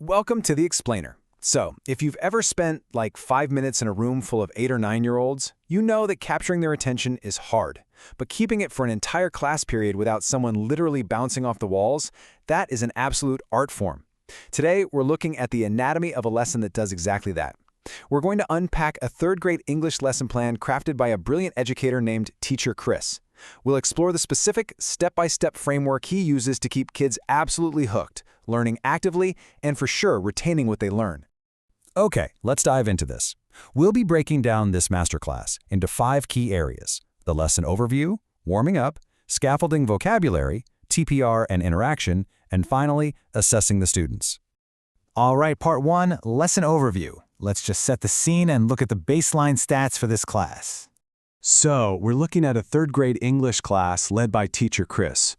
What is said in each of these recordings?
Welcome to the Explainer. So, if you've ever spent like 5 minutes in a room full of 8 or 9-year-olds, you know that capturing their attention is hard. But keeping it for an entire class period without someone literally bouncing off the walls, that is an absolute art form. Today, we're looking at the anatomy of a lesson that does exactly that. We're going to unpack a third-grade English lesson plan crafted by a brilliant educator named Teacher Chris. We'll explore the specific step-by-step framework he uses to keep kids absolutely hooked, learning actively, and for sure retaining what they learn. Okay, let's dive into this. We'll be breaking down this masterclass into 5 key areas: the lesson overview, warming up, scaffolding vocabulary, TPR and interaction, and finally, assessing the students. All right, part 1, lesson overview. Let's just set the scene and look at the baseline stats for this class. So, we're looking at a third-grade English class led by Teacher Chris.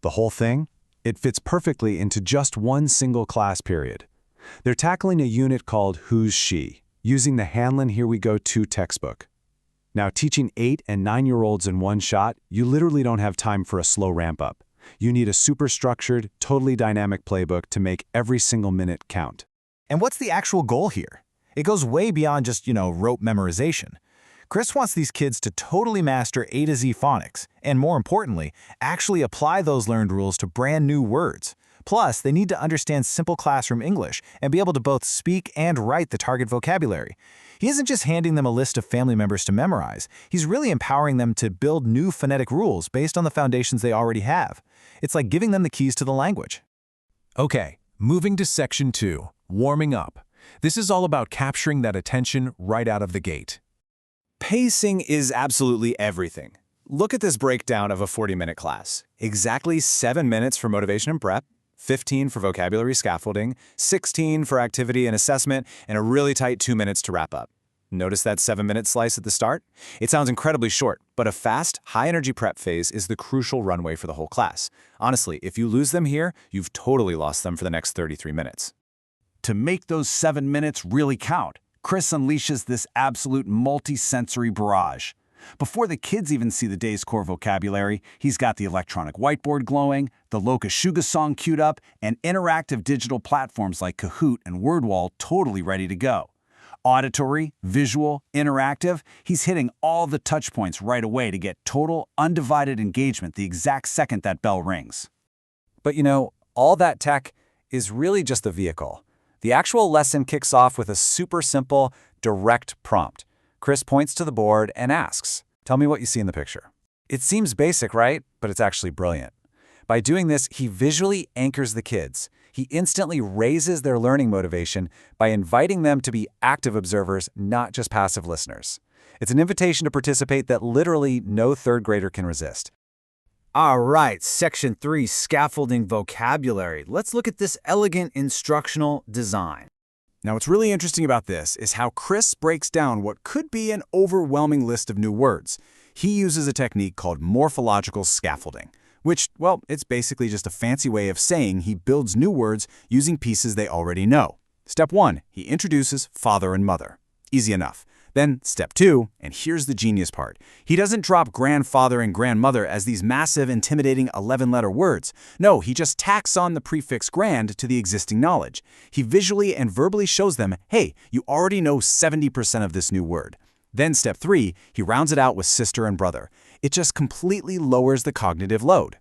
The whole thing? It fits perfectly into just one single class period. They're tackling a unit called Who's She, using the Hanlon Here We Go 2 textbook. Now, teaching 8 and 9-year-olds in one shot, you literally don't have time for a slow ramp-up. You need a super structured, totally dynamic playbook to make every single minute count. And what's the actual goal here? It goes way beyond just, rote memorization. Chris wants these kids to totally master A to Z phonics, and more importantly, actually apply those learned rules to brand new words. Plus, they need to understand simple classroom English and be able to both speak and write the target vocabulary. He isn't just handing them a list of family members to memorize, he's really empowering them to build new phonetic rules based on the foundations they already have. It's like giving them the keys to the language. Okay, moving to section 2, warming up. This is all about capturing that attention right out of the gate. Pacing is absolutely everything. Look at this breakdown of a 40-minute class. Exactly 7 minutes for motivation and prep, 15 for vocabulary scaffolding, 16 for activity and assessment, and a really tight 2 minutes to wrap up. Notice that 7-minute slice at the start? It sounds incredibly short, but a fast, high-energy prep phase is the crucial runway for the whole class. Honestly, if you lose them here, you've totally lost them for the next 33 minutes. To make those 7 minutes really count, Chris unleashes this absolute multi-sensory barrage. Before the kids even see the day's core vocabulary, he's got the electronic whiteboard glowing, the Lokashuga song queued up, and interactive digital platforms like Kahoot and WordWall totally ready to go. Auditory, visual, interactive, he's hitting all the touch points right away to get total, undivided engagement the exact second that bell rings. But all that tech is really just the vehicle. The actual lesson kicks off with a super simple, direct prompt. Chris points to the board and asks, "Tell me what you see in the picture." It seems basic, right? But it's actually brilliant. By doing this, he visually anchors the kids. He instantly raises their learning motivation by inviting them to be active observers, not just passive listeners. It's an invitation to participate that literally no third grader can resist. All right, section 3, scaffolding vocabulary. Let's look at this elegant instructional design. Now, what's really interesting about this is how Chris breaks down what could be an overwhelming list of new words. He uses a technique called morphological scaffolding, which, well, it's basically just a fancy way of saying he builds new words using pieces they already know. Step 1, he introduces father and mother. Easy enough. Then, step 2, and here's the genius part. He doesn't drop grandfather and grandmother as these massive, intimidating 11-letter words. No, he just tacks on the prefix grand to the existing knowledge. He visually and verbally shows them, hey, you already know 70% of this new word. Then step 3, he rounds it out with sister and brother. It just completely lowers the cognitive load.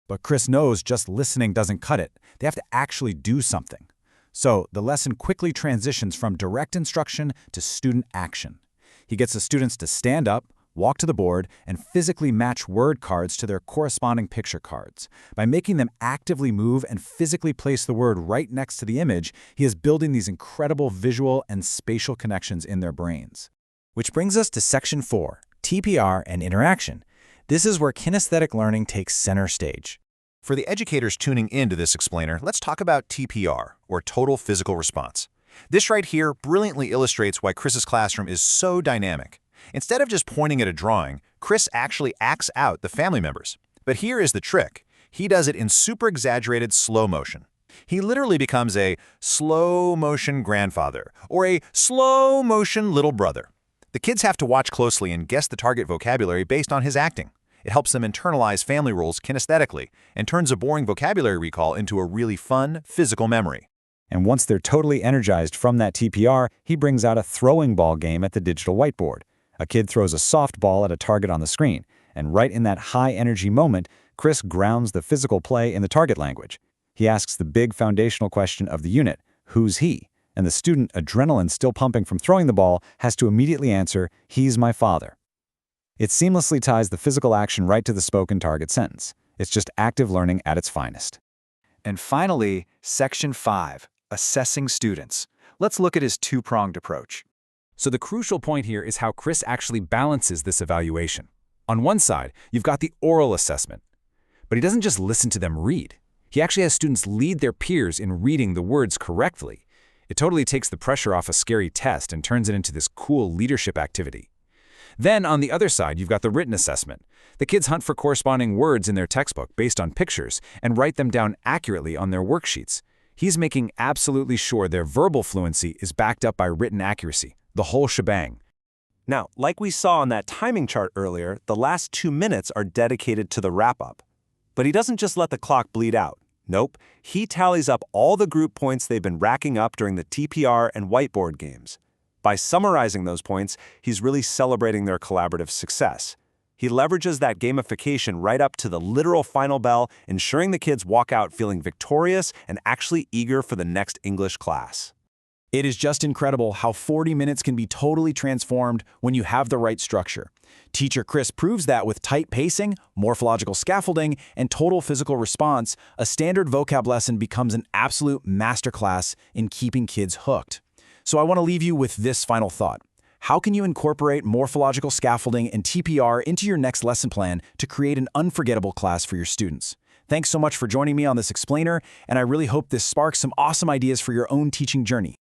But Chris knows just listening doesn't cut it. They have to actually do something. So the lesson quickly transitions from direct instruction to student action. He gets the students to stand up, walk to the board, and physically match word cards to their corresponding picture cards. By making them actively move and physically place the word right next to the image, he is building these incredible visual and spatial connections in their brains. Which brings us to section 4, TPR and interaction. This is where kinesthetic learning takes center stage. For the educators tuning into this explainer, let's talk about TPR, or Total Physical Response. This right here brilliantly illustrates why Chris's classroom is so dynamic. Instead of just pointing at a drawing, Chris actually acts out the family members. But here is the trick. He does it in super exaggerated slow motion. He literally becomes a slow motion grandfather or a slow motion little brother. The kids have to watch closely and guess the target vocabulary based on his acting. It helps them internalize family rules kinesthetically and turns a boring vocabulary recall into a really fun, physical memory. And once they're totally energized from that TPR, he brings out a throwing ball game at the digital whiteboard. A kid throws a softball at a target on the screen, and right in that high-energy moment, Chris grounds the physical play in the target language. He asks the big foundational question of the unit, who's he? And the student, adrenaline still pumping from throwing the ball, has to immediately answer, he's my father. It seamlessly ties the physical action right to the spoken target sentence. It's just active learning at its finest. And finally, Section 5, Assessing Students. Let's look at his two-pronged approach. So the crucial point here is how Chris actually balances this evaluation. On one side, you've got the oral assessment. But he doesn't just listen to them read. He actually has students lead their peers in reading the words correctly. It totally takes the pressure off a scary test and turns it into this cool leadership activity. Then, on the other side, you've got the written assessment. The kids hunt for corresponding words in their textbook based on pictures and write them down accurately on their worksheets. He's making absolutely sure their verbal fluency is backed up by written accuracy, the whole shebang. Now, like we saw on that timing chart earlier, the last 2 minutes are dedicated to the wrap-up. But he doesn't just let the clock bleed out. Nope, he tallies up all the group points they've been racking up during the TPR and whiteboard games. By summarizing those points, he's really celebrating their collaborative success. He leverages that gamification right up to the literal final bell, ensuring the kids walk out feeling victorious and actually eager for the next English class. It is just incredible how 40 minutes can be totally transformed when you have the right structure. Teacher Chris proves that with tight pacing, morphological scaffolding, and total physical response, a standard vocab lesson becomes an absolute masterclass in keeping kids hooked. So I want to leave you with this final thought. How can you incorporate morphological scaffolding and TPR into your next lesson plan to create an unforgettable class for your students? Thanks so much for joining me on this explainer, and I really hope this sparks some awesome ideas for your own teaching journey.